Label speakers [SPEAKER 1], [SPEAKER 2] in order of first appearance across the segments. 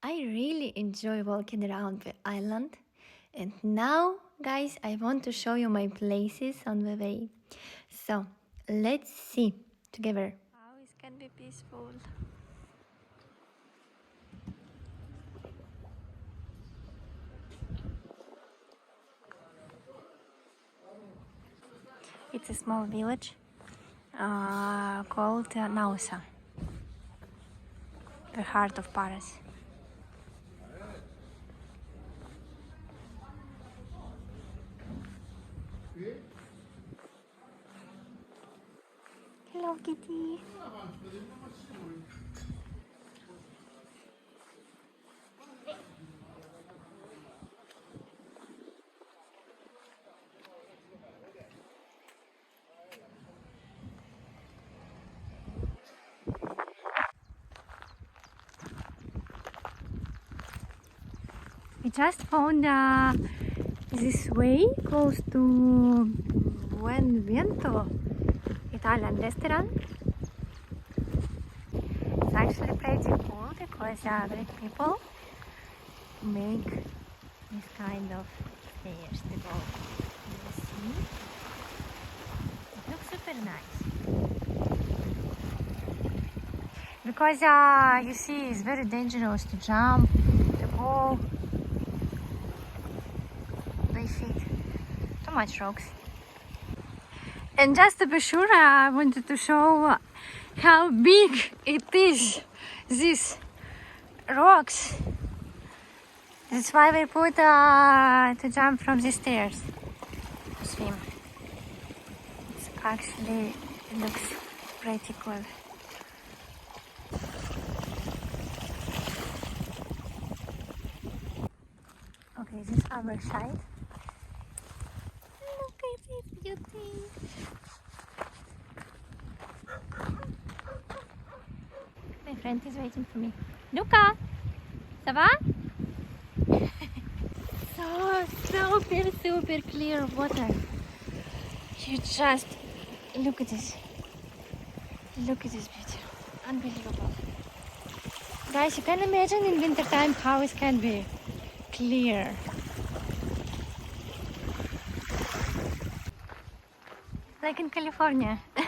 [SPEAKER 1] I really enjoy walking around the island. And now, guys, I want to show you my places on the way. So, let's see together how it can be peaceful. It's a small village called NAOUSSA, the heart of PAROS. Hello, kitty. We just found this way close to Buen Viento Italian restaurant. It's actually pretty cool because Greek people make this kind of stairs to go to the sea. It looks super nice. Because you see, it's very dangerous to jump, to go. They feet too much rocks. And just to be sure, I wanted to show how big it is, these rocks. That's why we put to jump from the stairs to swim. It looks pretty cool. Okay, this other side. Look at this beauty. My friend is waiting for me. Luca, ça va? So super clear water. You just look at this. Look at this beauty. Unbelievable. Guys, you can imagine in winter time how it can be clear. Like in California. I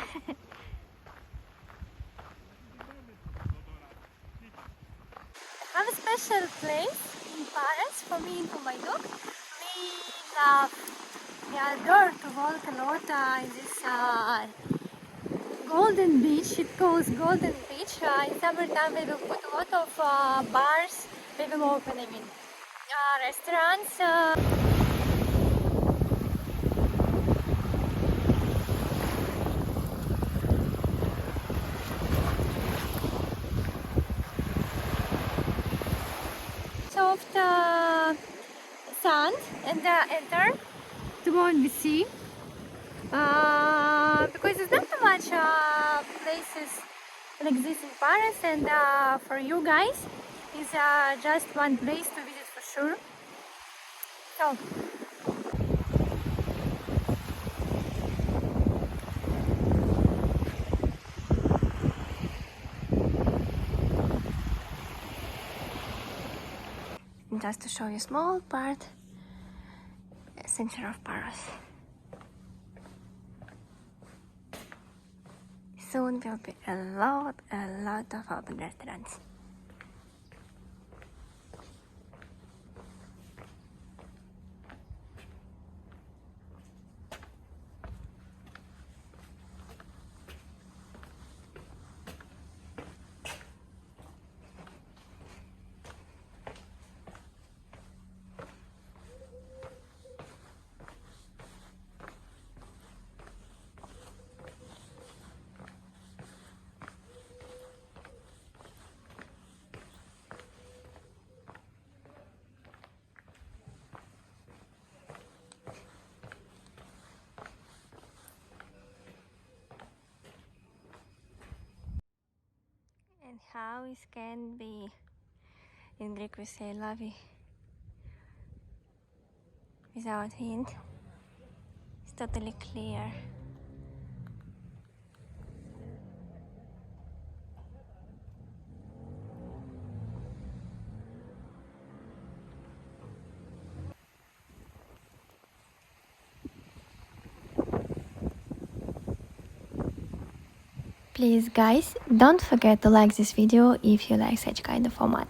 [SPEAKER 1] have a special place in Paris for me and for my dog. We adore to walk a lot in this golden beach. It calls golden beach. In summertime we will put a lot of bars. We will open, restaurants. Soft sand and enter to go in the sea because there's not too much places like this in Paris, and for you guys it's just one place to visit for sure. So just to show you a small part, center of Paros. Soon will be a lot of open restaurants. And how it can be, in Greek we say lovey, without wind. It's totally clear.
[SPEAKER 2] Please guys, don't forget to like this video if you like such kind of format.